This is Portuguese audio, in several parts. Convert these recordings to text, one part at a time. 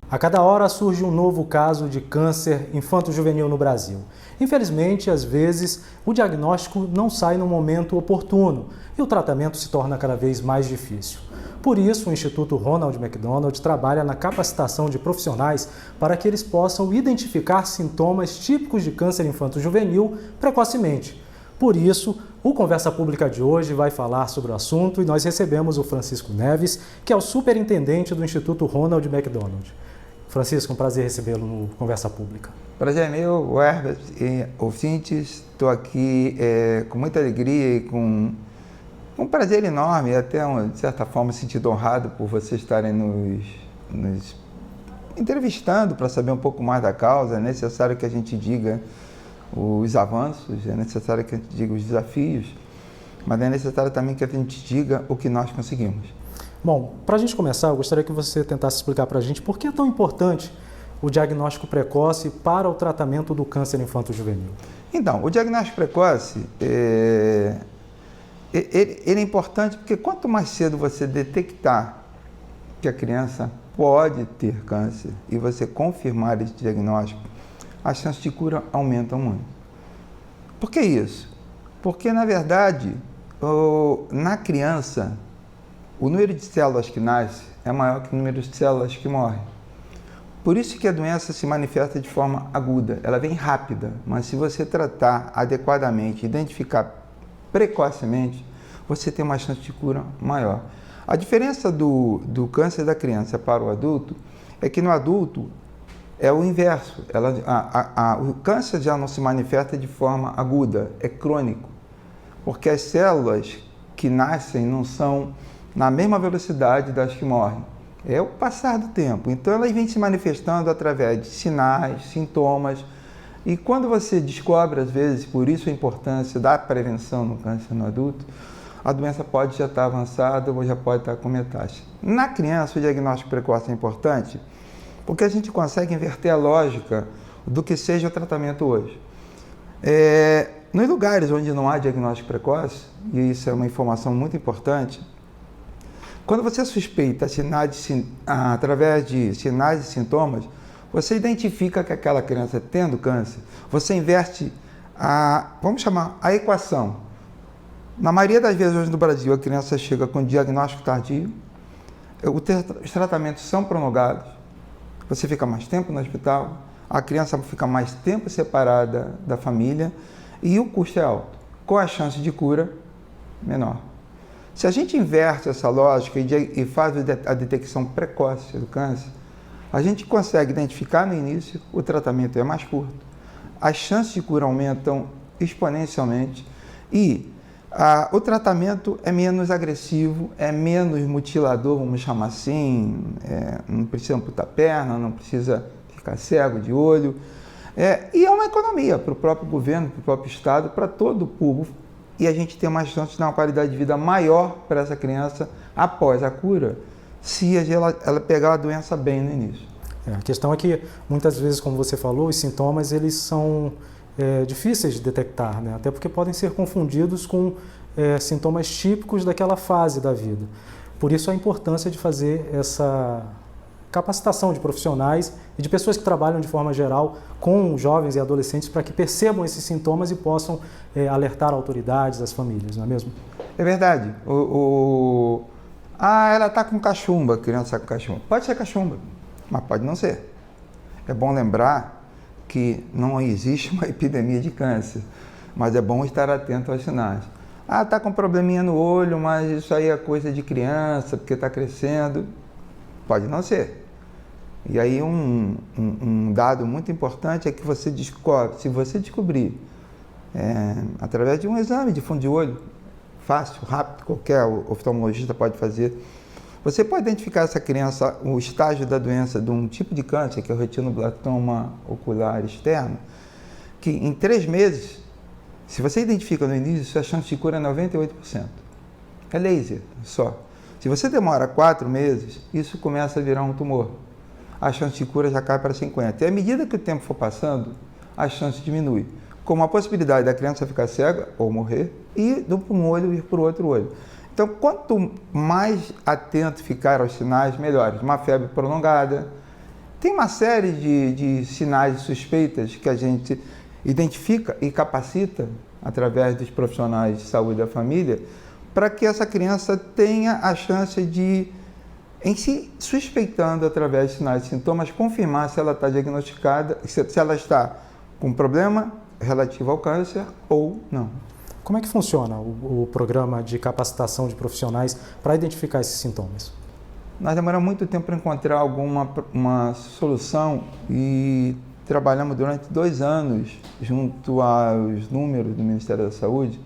A cada hora surge um novo caso de câncer infanto-juvenil no Brasil. Infelizmente, às vezes, o diagnóstico não sai no momento oportuno e o tratamento se torna cada vez mais difícil. Por isso, o Instituto Ronald McDonald trabalha na capacitação de profissionais para que eles possam identificar sintomas típicos de câncer infanto-juvenil precocemente. Por isso, o Conversa Pública de hoje vai falar sobre o assunto e nós recebemos o Francisco Neves, que é o superintendente do Instituto Ronald McDonald. Francisco, um prazer recebê-lo no Conversa Pública. Prazer é meu, Herbert e ouvintes. Estou aqui com muita alegria e com um prazer enorme, até de certa forma sentido honrado por vocês estarem nos entrevistando para saber um pouco mais da causa. É necessário que a gente diga os avanços, é necessário que a gente diga os desafios, mas é necessário também que a gente diga o que nós conseguimos. Bom, para a gente começar, eu gostaria que você tentasse explicar para a gente por que é tão importante o diagnóstico precoce para o tratamento do câncer infanto-juvenil. Então, o diagnóstico precoce ele é importante porque quanto mais cedo você detectar que a criança pode ter câncer e você confirmar esse diagnóstico, as chances de cura aumentam muito. Por que isso? Porque, na verdade, na criança, o número de células que nasce é maior que o número de células que morrem. Por isso que a doença se manifesta de forma aguda, ela vem rápida, mas se você tratar adequadamente, identificar precocemente, você tem uma chance de cura maior. A diferença do câncer da criança para o adulto é que no adulto é o inverso. O câncer já não se manifesta de forma aguda, é crônico, porque as células que nascem não são na mesma velocidade das que morrem. É o passar do tempo. Então, elas vêm se manifestando através de sinais, sintomas. E quando você descobre, às vezes, por isso a importância da prevenção no câncer no adulto, a doença pode já estar avançada ou já pode estar com metástase. Na criança, o diagnóstico precoce é importante porque a gente consegue inverter a lógica do que seja o tratamento hoje. Nos lugares onde não há diagnóstico precoce, e isso é uma informação muito importante, quando você suspeita através de sinais e sintomas, você identifica que aquela criança tendo câncer, você inverte vamos chamar, a equação. Na maioria das vezes hoje no Brasil, a criança chega com diagnóstico tardio, os tratamentos são prolongados, você fica mais tempo no hospital, a criança fica mais tempo separada da família e o custo é alto, com a chance de cura menor. Se a gente inverte essa lógica e faz a detecção precoce do câncer, a gente consegue identificar no início, o tratamento é mais curto, as chances de cura aumentam exponencialmente e o tratamento é menos agressivo, é menos mutilador, vamos chamar assim, não precisa amputar a perna, não precisa ficar cego de olho, e é uma economia para o próprio governo, para o próprio Estado, para todo o povo. E a gente tem uma chance de dar uma qualidade de vida maior para essa criança após a cura, se ela pegar a doença bem no início. A questão é que, muitas vezes, como você falou, os sintomas eles são difíceis de detectar, né? Até porque podem ser confundidos com sintomas típicos daquela fase da vida. Por isso a importância de fazer essa capacitação de profissionais e de pessoas que trabalham de forma geral com jovens e adolescentes para que percebam esses sintomas e possam alertar autoridades, as famílias, não é mesmo? É verdade. Ela está com cachumba, a criança está com cachumba. Pode ser cachumba, mas pode não ser. É bom lembrar que não existe uma epidemia de câncer, mas é bom estar atento aos sinais. Está com probleminha no olho, mas isso aí é coisa de criança, porque está crescendo. Pode não ser. E aí um dado muito importante é que você descobre, se você descobrir, através de um exame de fundo de olho, fácil, rápido, qualquer oftalmologista pode fazer, você pode identificar essa criança, o estágio da doença de um tipo de câncer, que é o retinoblastoma ocular externo, que em 3 meses, se você identifica no início, a chance de cura é 98%. É laser só. Se você demora 4 meses, isso começa a virar um tumor. A chance de cura já cai para 50%. E à medida que o tempo for passando, a chance diminui. Com a possibilidade da criança ficar cega ou morrer e de um olho ir para o outro olho. Então, quanto mais atento ficar aos sinais, melhor. Uma febre prolongada, Tem uma série de sinais suspeitas que a gente identifica e capacita através dos profissionais de saúde da família para que essa criança tenha a chance de, em si, suspeitando através de sinais e sintomas, confirmar se ela está diagnosticada, se ela está com problema relativo ao câncer ou não. Como é que funciona o programa de capacitação de profissionais para identificar esses sintomas? Nós demoramos muito tempo para encontrar uma solução e trabalhamos durante 2 anos junto aos números do Ministério da Saúde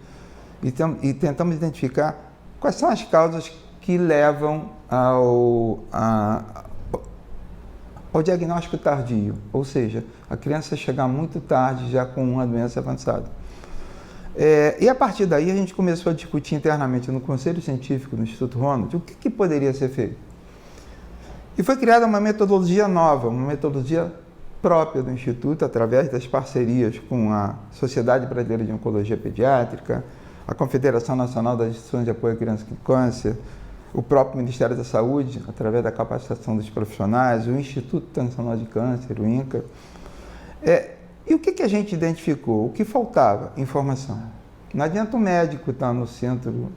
e tentamos identificar quais são as causas que levam ao diagnóstico tardio, ou seja, a criança chegar muito tarde já com uma doença avançada. E a partir daí a gente começou a discutir internamente no Conselho Científico do Instituto Ronald o que poderia ser feito. E foi criada uma metodologia nova, uma metodologia própria do Instituto, através das parcerias com a Sociedade Brasileira de Oncologia Pediátrica, a Confederação Nacional das Instituições de Apoio à Criança com Câncer, o próprio Ministério da Saúde, através da capacitação dos profissionais, o Instituto Nacional de Câncer, o INCA. E o que a gente identificou? O que faltava? Informação. Não adianta o médico estar no centro,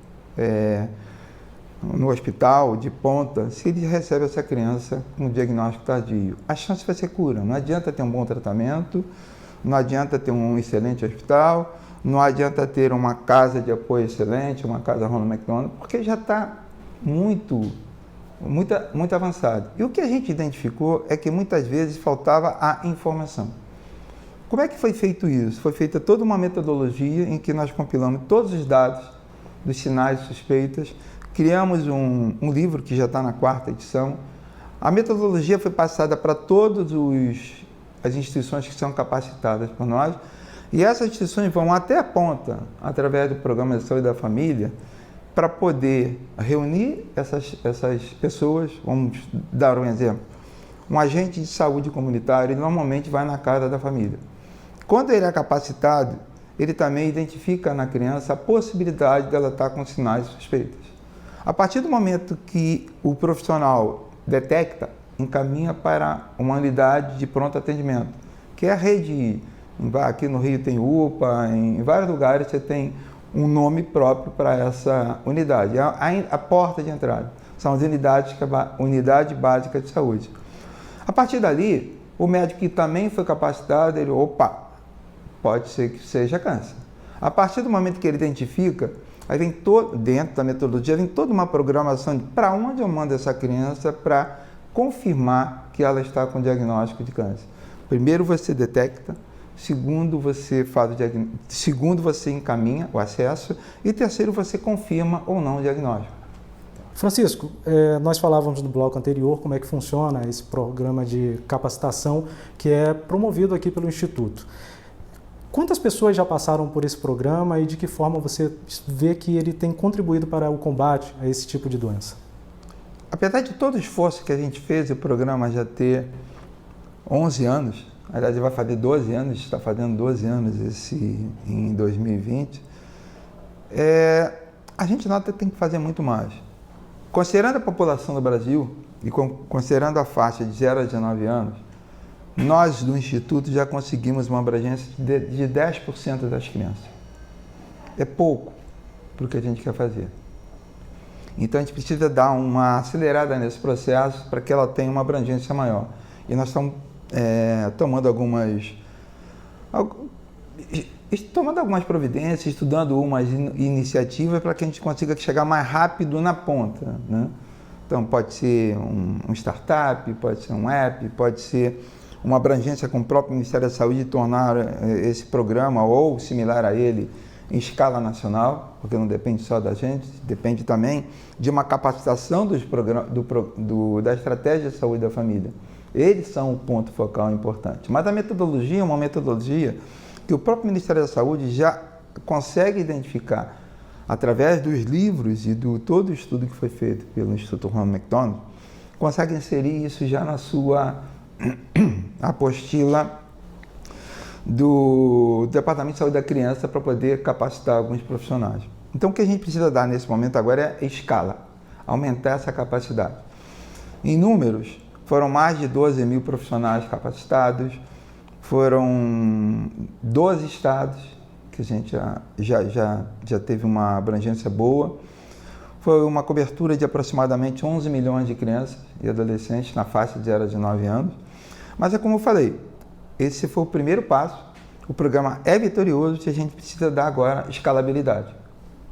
no hospital de ponta, se ele recebe essa criança com diagnóstico tardio. A chance vai ser cura. Não adianta ter um bom tratamento, não adianta ter um excelente hospital, não adianta ter uma casa de apoio excelente, uma casa Ronald McDonald, porque já está muito avançado. E o que a gente identificou é que muitas vezes faltava a informação. Como é que foi feito isso? Foi feita toda uma metodologia em que nós compilamos todos os dados dos sinais suspeitas, criamos um livro que já está na 4ª edição. A metodologia foi passada para todas as instituições que são capacitadas por nós, e essas instituições vão até a ponta, através do Programa de Saúde da Família, para poder reunir essas pessoas. Vamos dar um exemplo. Um agente de saúde comunitário, ele normalmente vai na casa da família. Quando ele é capacitado, ele também identifica na criança a possibilidade dela estar com sinais suspeitos. A partir do momento que o profissional detecta, encaminha para uma unidade de pronto atendimento, que é a rede. Aqui no Rio tem UPA, em vários lugares você tem um nome próprio para essa unidade. A porta de entrada são as unidades, unidade básica de saúde. A partir dali, o médico que também foi capacitado, ele, pode ser que seja câncer. A partir do momento que ele identifica, aí vem dentro da metodologia, vem toda uma programação de para onde eu mando essa criança para confirmar que ela está com diagnóstico de câncer. Primeiro você detecta, segundo você faz o diagnóstico, segundo você encaminha o acesso e terceiro você confirma ou não o diagnóstico. Francisco, nós falávamos no bloco anterior como é que funciona esse programa de capacitação que é promovido aqui pelo Instituto. Quantas pessoas já passaram por esse programa e de que forma você vê que ele tem contribuído para o combate a esse tipo de doença? Apesar de todo o esforço que a gente fez, o programa já ter 11 anos, aliás, ele vai fazer 12 anos, está fazendo 12 anos em 2020, a gente nota que tem que fazer muito mais. Considerando a população do Brasil e considerando a faixa de 0 a 19 anos, nós do Instituto já conseguimos uma abrangência de 10% das crianças. É pouco para o que a gente quer fazer. Então a gente precisa dar uma acelerada nesse processo para que ela tenha uma abrangência maior. E nós estamos tomando algumas providências, estudando umas iniciativas para que a gente consiga chegar mais rápido na ponta, né? Então pode ser um startup, pode ser um app, pode ser uma abrangência com o próprio Ministério da Saúde e tornar esse programa ou similar a ele em escala nacional, porque não depende só da gente, depende também de uma capacitação da estratégia de saúde da família. Eles são o ponto focal importante. Mas a metodologia é uma metodologia que o próprio Ministério da Saúde já consegue identificar através dos livros e todo o estudo que foi feito pelo Instituto Ronald McDonald, consegue inserir isso já na sua apostila do Departamento de Saúde da Criança para poder capacitar alguns profissionais. Então, o que a gente precisa dar nesse momento agora é escala, aumentar essa capacidade. Em números, Foram mais de 12 mil profissionais capacitados, foram 12 estados, que a gente já teve uma abrangência boa. Foi uma cobertura de aproximadamente 11 milhões de crianças e adolescentes na faixa de 0 a 19 anos. Mas é como eu falei, esse foi o primeiro passo. O programa é vitorioso e a gente precisa dar agora escalabilidade.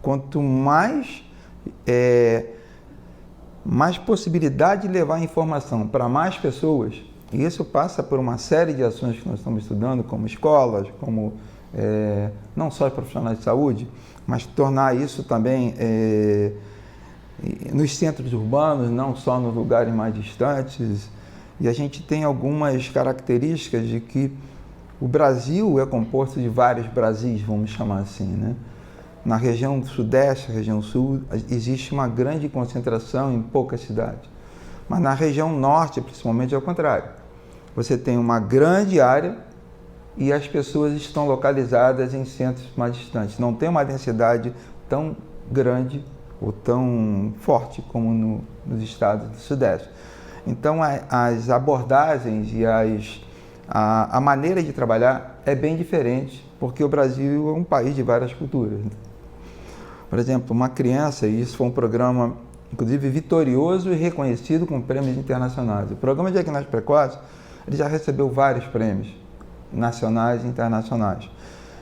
Quanto mais possibilidade de levar informação para mais pessoas, e isso passa por uma série de ações que nós estamos estudando, como escolas, como não só profissionais de saúde, mas tornar isso também nos centros urbanos, não só nos lugares mais distantes. E a gente tem algumas características de que o Brasil é composto de vários Brasis, vamos chamar assim, né? Na região sudeste, região sul, existe uma grande concentração em poucas cidades. Mas na região norte, principalmente, é o contrário. Você tem uma grande área e as pessoas estão localizadas em centros mais distantes. Não tem uma densidade tão grande ou tão forte como nos estados do sudeste. Então, as abordagens e a maneira de trabalhar é bem diferente, porque o Brasil é um país de várias culturas. Por exemplo, uma criança, e isso foi um programa, inclusive, vitorioso e reconhecido com prêmios internacionais. O programa de diagnóstico precoce, ele já recebeu vários prêmios nacionais e internacionais.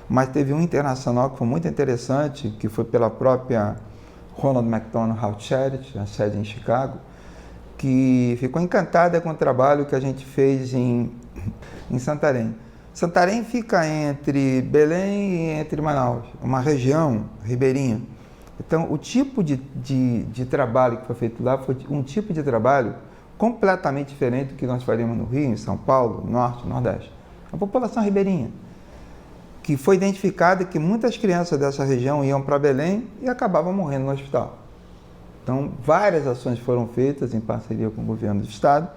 Mas teve um internacional que foi muito interessante, que foi pela própria Ronald McDonald Health Charity, a sede em Chicago, que ficou encantada com o trabalho que a gente fez em Santarém. Santarém fica entre Belém e entre Manaus, uma região ribeirinha. Então, o tipo de trabalho que foi feito lá foi um tipo de trabalho completamente diferente do que nós faríamos no Rio, em São Paulo, Norte, Nordeste. A população ribeirinha, que foi identificada que muitas crianças dessa região iam para Belém e acabavam morrendo no hospital. Então, várias ações foram feitas em parceria com o governo do estado.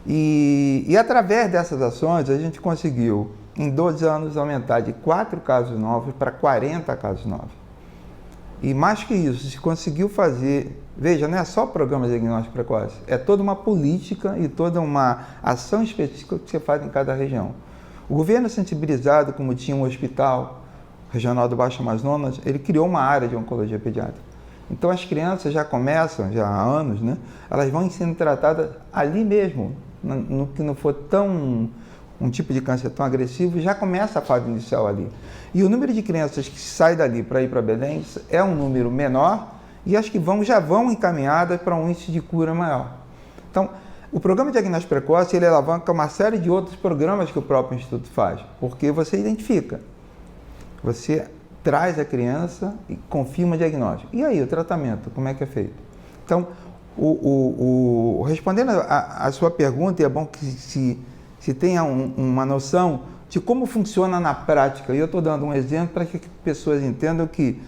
E através dessas ações, a gente conseguiu, em 12 anos, aumentar de 4 casos novos para 40 casos novos. E mais que isso, se conseguiu fazer... Veja, não é só o programa de diagnóstico precoce, é toda uma política e toda uma ação específica que você faz em cada região. O governo, sensibilizado, como tinha um hospital regional do Baixo Amazonas, ele criou uma área de oncologia pediátrica. Então, as crianças já começam, já há anos, né? Elas vão sendo tratadas ali mesmo, no que não for um tipo de câncer tão agressivo, já começa a fase inicial ali. E o número de crianças que saem dali para ir para Belém é um número menor e as que já vão encaminhadas para um índice de cura maior. Então, o programa de diagnóstico precoce, ele alavanca uma série de outros programas que o próprio Instituto faz, porque você identifica, você traz a criança e confirma o diagnóstico. E aí, o tratamento, como é que é feito? Então, respondendo a sua pergunta, e é bom que se tenha uma noção de como funciona na prática. E eu estou dando um exemplo para que pessoas entendam que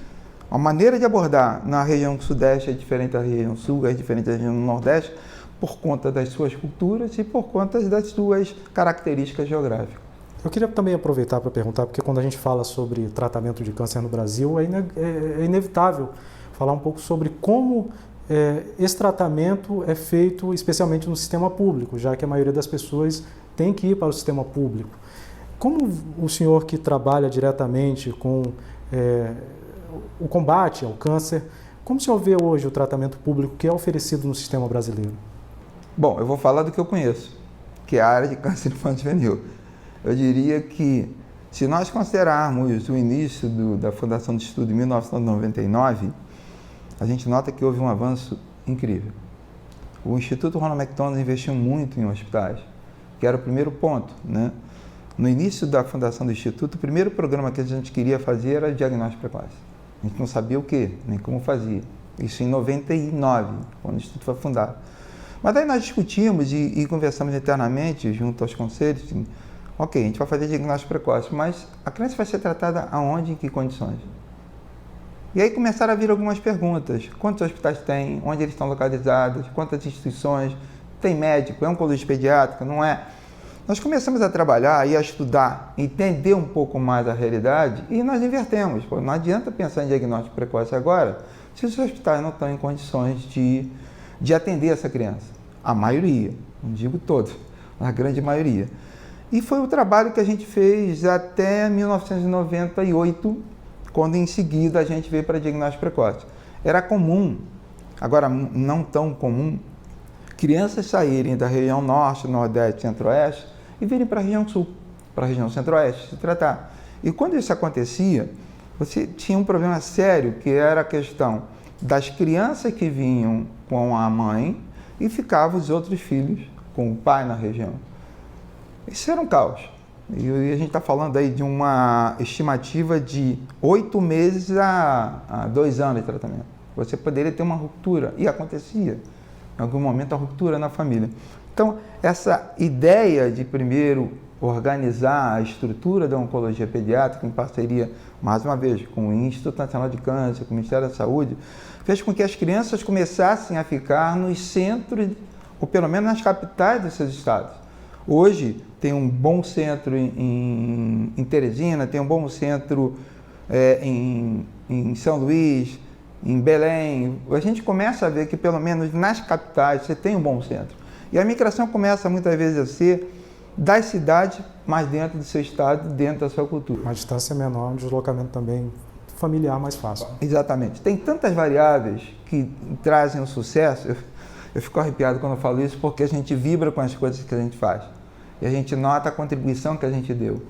a maneira de abordar na região sudeste é diferente da região sul, é diferente da região nordeste, por conta das suas culturas e por conta das suas características geográficas. Eu queria também aproveitar para perguntar, porque quando a gente fala sobre tratamento de câncer no Brasil, é inevitável falar um pouco sobre como esse tratamento é feito especialmente no sistema público, já que a maioria das pessoas tem que ir para o sistema público. Como o senhor que trabalha diretamente com o combate ao câncer, como o senhor vê hoje o tratamento público que é oferecido no sistema brasileiro? Bom, eu vou falar do que eu conheço, que é a área de câncer infanto-juvenil. Eu diria que, se nós considerarmos o início da fundação do Instituto em 1999, a gente nota que houve um avanço incrível. O Instituto Ronald McDonald investiu muito em hospitais, que era o primeiro ponto, né? No início da fundação do Instituto, o primeiro programa que a gente queria fazer era o diagnóstico precoce. A gente não sabia o que, nem como fazia. Isso em 99, quando o Instituto foi fundado. Mas daí nós discutimos e conversamos internamente, junto aos conselhos, assim, ok, a gente vai fazer diagnóstico precoce, mas a criança vai ser tratada aonde, em que condições? E aí começaram a vir algumas perguntas. Quantos hospitais tem? Onde eles estão localizados? Quantas instituições? Tem médico? É oncologia pediátrica? Não é? Nós começamos a trabalhar e a estudar, entender um pouco mais a realidade e nós invertemos. Pô, não adianta pensar em diagnóstico precoce agora se os hospitais não estão em condições de atender essa criança. A maioria, não digo todos, a grande maioria. E foi o trabalho que a gente fez até 1998, quando em seguida a gente veio para diagnóstico precoce. Era comum, agora não tão comum, crianças saírem da região norte, nordeste, centro-oeste e virem para a região sul, para a região centro-oeste se tratar. E quando isso acontecia, você tinha um problema sério, que era a questão das crianças que vinham com a mãe e ficavam os outros filhos com o pai na região. Isso era um caos. E a gente está falando aí de uma estimativa de 8 meses a 2 anos de tratamento. Você poderia ter uma ruptura, e acontecia, em algum momento, a ruptura na família. Então, essa ideia de primeiro organizar a estrutura da oncologia pediátrica em parceria, mais uma vez, com o Instituto Nacional de Câncer, com o Ministério da Saúde, fez com que as crianças começassem a ficar nos centros, ou pelo menos nas capitais dos seus estados. Hoje tem um bom centro em Teresina, tem um bom centro em São Luís, em Belém. A gente começa a ver que pelo menos nas capitais você tem um bom centro. E a migração começa muitas vezes a ser das cidades, mas dentro do seu estado, dentro da sua cultura. Uma distância menor, um deslocamento também familiar mais fácil. Exatamente. Tem tantas variáveis que trazem um sucesso. Eu fico arrepiado quando eu falo isso, porque a gente vibra com as coisas que a gente faz. E a gente nota a contribuição que a gente deu.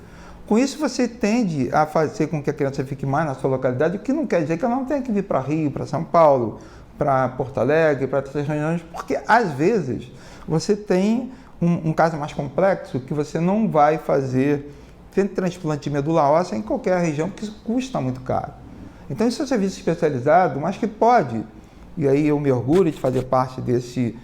Com isso, você tende a fazer com que a criança fique mais na sua localidade, o que não quer dizer que ela não tenha que vir para Rio, para São Paulo, para Porto Alegre, para outras regiões, porque às vezes você tem um caso mais complexo que você não vai fazer transplante de medula óssea em qualquer região, porque isso custa muito caro. Então, isso é um serviço especializado, mas que pode, e aí eu me orgulho de fazer parte desse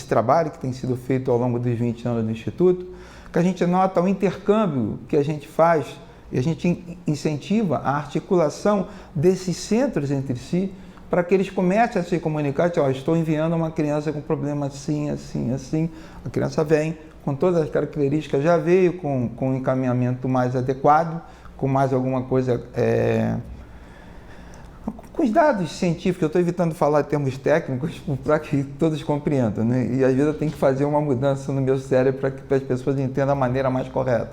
trabalho que tem sido feito ao longo dos 20 anos do Instituto, que a gente nota o intercâmbio que a gente faz e a gente incentiva a articulação desses centros entre si para que eles comecem a se comunicar, estou enviando uma criança com problema assim, assim, assim, a criança vem com todas as características, já veio com um encaminhamento mais adequado, com mais alguma coisa, com os dados científicos. Eu estou evitando falar em termos técnicos para que todos compreendam, né? E às vezes eu tenho que fazer uma mudança no meu cérebro para que as pessoas entendam a maneira mais correta.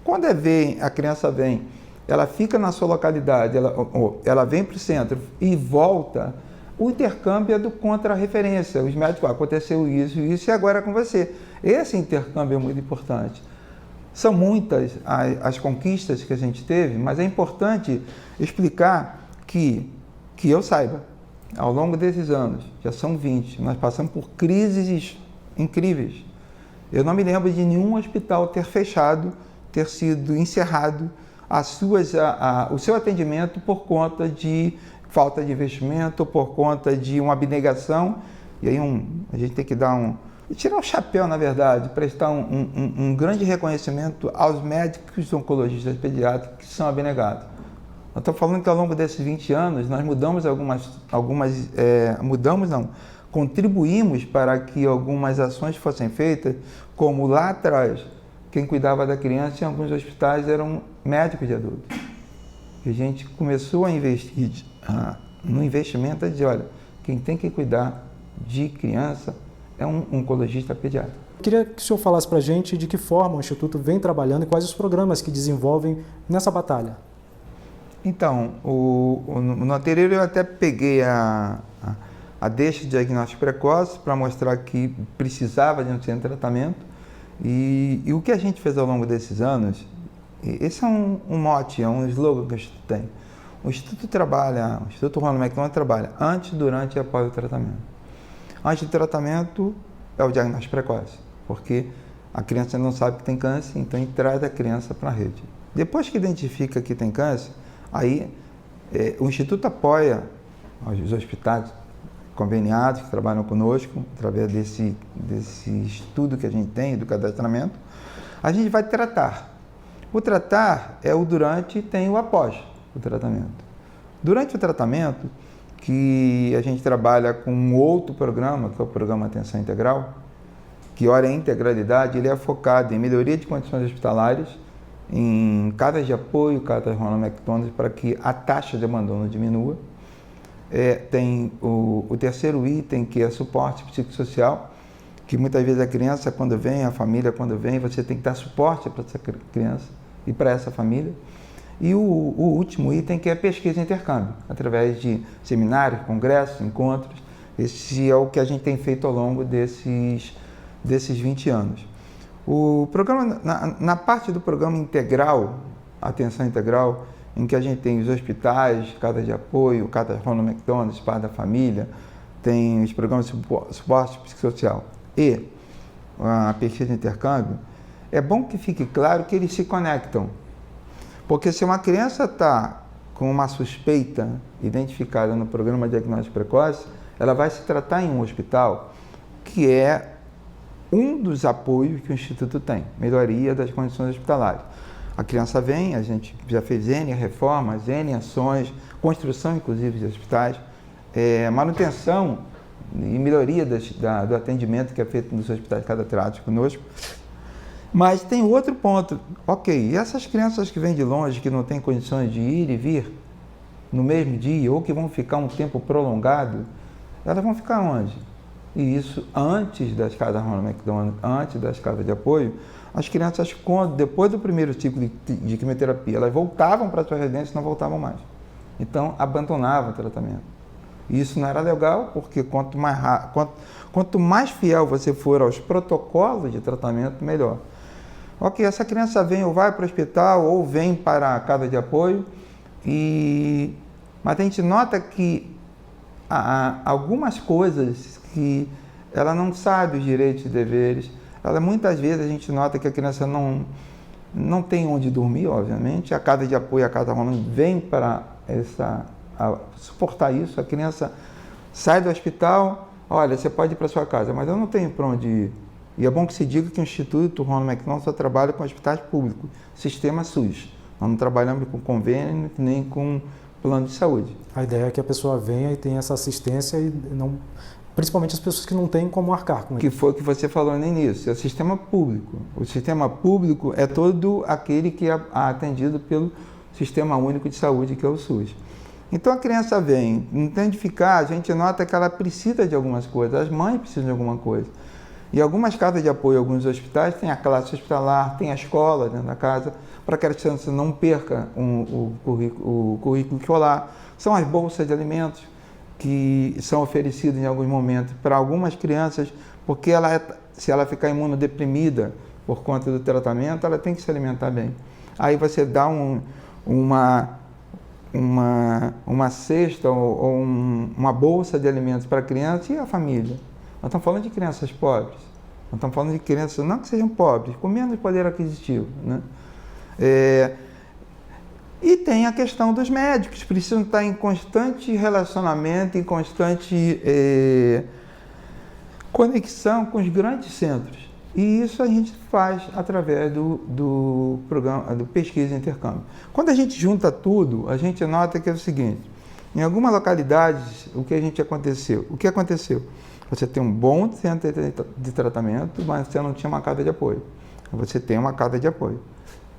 Quando a criança vem, ela fica na sua localidade, ela vem para o centro e volta, o intercâmbio é do contra-referência. Os médicos, aconteceu isso e agora é com você. Esse intercâmbio é muito importante. São muitas as conquistas que a gente teve, mas é importante explicar que eu saiba, ao longo desses anos, já são 20, nós passamos por crises incríveis. Eu não me lembro de nenhum hospital ter fechado, ter sido encerrado o seu atendimento por conta de falta de investimento, por conta de uma abnegação. E aí a gente tem que tirar o chapéu, na verdade, prestar um grande reconhecimento aos médicos oncologistas pediátricos que são abnegados. Eu estou falando que ao longo desses 20 anos nós contribuímos para que algumas ações fossem feitas, como lá atrás, quem cuidava da criança em alguns hospitais eram médicos de adultos. E a gente começou a investir no investimento de, olha, quem tem que cuidar de criança é um oncologista pediátrico. Queria que o senhor falasse para a gente de que forma o Instituto vem trabalhando e quais os programas que desenvolvem nessa batalha. Então, no anterior eu até peguei a deixa de diagnóstico precoce para mostrar que precisava de um centro de tratamento. E o que a gente fez ao longo desses anos, esse é um mote, é um slogan que o Instituto tem. O Instituto Ronald McDonald trabalha antes, durante e após o tratamento. Antes do tratamento é o diagnóstico precoce, porque a criança não sabe que tem câncer, então a gente traz a criança para a rede. Depois que identifica que tem câncer, aí o Instituto apoia os hospitais conveniados que trabalham conosco, através desse estudo que a gente tem, do cadastramento. A gente vai tratar. O tratar é o durante e tem o após o tratamento. Durante o tratamento, que a gente trabalha com um outro programa, que é o Programa Atenção Integral, que olha a integralidade, ele é focado em melhoria de condições hospitalares, em casas de apoio, casas Ronald McDonald, para que a taxa de abandono diminua. Tem o terceiro item, que é suporte psicossocial, que muitas vezes a criança quando vem, a família quando vem, você tem que dar suporte para essa criança e para essa família. E o último item que é pesquisa e intercâmbio, através de seminários, congressos, encontros. Esse é o que a gente tem feito ao longo desses 20 anos. O programa, na parte do programa integral, atenção integral, em que a gente tem os hospitais, casa de apoio, casa Ronald McDonald, Spa da Família, tem os programas de suporte psicossocial e a pesquisa de intercâmbio, é bom que fique claro que eles se conectam. Porque se uma criança está com uma suspeita identificada no programa de diagnóstico precoce, ela vai se tratar em um hospital, que é um dos apoios que o Instituto tem, melhoria das condições hospitalares. A criança vem, a gente já fez N reformas, N ações, construção inclusive de hospitais, manutenção e melhoria do atendimento que é feito nos hospitais cadastrados conosco. Mas tem outro ponto, ok, e essas crianças que vêm de longe, que não têm condições de ir e vir no mesmo dia, ou que vão ficar um tempo prolongado, elas vão ficar onde? E isso antes das casas Ronald McDonald, antes das casas de apoio, as crianças, depois do primeiro ciclo de quimioterapia, elas voltavam para a sua residência e não voltavam mais. Então, abandonavam o tratamento. E isso não era legal, porque quanto mais fiel você for aos protocolos de tratamento, melhor. Ok, essa criança vem ou vai para o hospital ou vem para a casa de apoio, mas a gente nota que há algumas coisas que ela não sabe os direitos e deveres. Muitas vezes a gente nota que a criança não tem onde dormir, obviamente. A casa de apoio, a casa Ronald, vem para suportar isso. A criança sai do hospital, olha, você pode ir para sua casa, mas eu não tenho para onde ir. E é bom que se diga que o Instituto Ronald McDonald só trabalha com hospitais públicos, sistema SUS. Nós não trabalhamos com convênio nem com plano de saúde. A ideia é que a pessoa venha e tenha essa assistência e não... Principalmente as pessoas que não têm como arcar com isso. Que foi o que você falou no início, é o sistema público. O sistema público é todo aquele que é atendido pelo Sistema Único de Saúde, que é o SUS. Então a criança vem, não tem onde ficar, a gente nota que ela precisa de algumas coisas, as mães precisam de alguma coisa. E algumas casas de apoio, alguns hospitais, tem a classe hospitalar, tem a escola dentro da casa, para que a criança não perca o currículo escolar. São as bolsas de alimentos, que são oferecidos em alguns momentos para algumas crianças, porque se ela ficar imunodeprimida por conta do tratamento, ela tem que se alimentar bem. Aí você dá uma cesta ou uma bolsa de alimentos para a criança e a família. Nós estamos falando de crianças pobres, nós estamos falando de crianças não que sejam pobres, com menos poder aquisitivo, né? E tem a questão dos médicos, precisam estar em constante relacionamento, em constante conexão com os grandes centros. E isso a gente faz através do programa do pesquisa e intercâmbio. Quando a gente junta tudo, a gente nota que é o seguinte, em algumas localidades, o que aconteceu? Você tem um bom centro de tratamento, mas você não tinha uma casa de apoio. Você tem uma casa de apoio.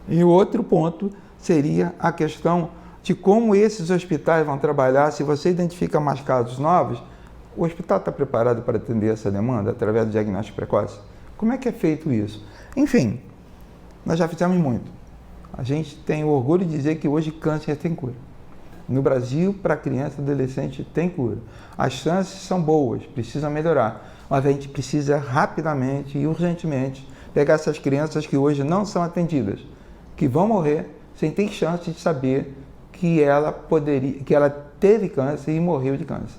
E o outro ponto seria a questão de como esses hospitais vão trabalhar. Se você identifica mais casos novos, o hospital está preparado para atender essa demanda através do diagnóstico precoce? Como é que é feito isso? Enfim, nós já fizemos muito. A gente tem o orgulho de dizer que hoje câncer tem cura. No Brasil, para criança e adolescente, tem cura. As chances são boas, precisam melhorar. Mas a gente precisa rapidamente e urgentemente pegar essas crianças que hoje não são atendidas, que vão morrer sem ter chance de saber que ela teve câncer e morreu de câncer.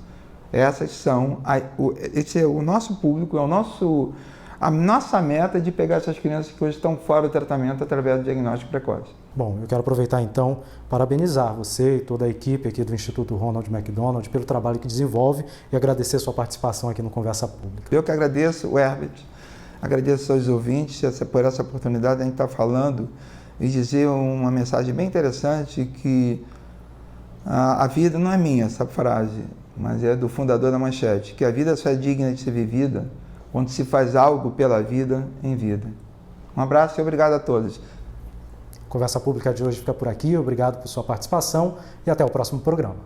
Esse é o nosso público, a nossa meta de pegar essas crianças que hoje estão fora do tratamento através do diagnóstico precoce. Bom, eu quero aproveitar então, parabenizar você e toda a equipe aqui do Instituto Ronald McDonald pelo trabalho que desenvolve e agradecer a sua participação aqui no Conversa Pública. Eu que agradeço, o Herbert, agradeço aos ouvintes por essa oportunidade de a gente estar falando e dizer uma mensagem bem interessante, que a vida não é minha, essa frase, mas é do fundador da Manchete, que a vida só é digna de ser vivida quando se faz algo pela vida em vida. Um abraço e obrigado a todos. A Conversa Pública de hoje fica por aqui, obrigado por sua participação e até o próximo programa.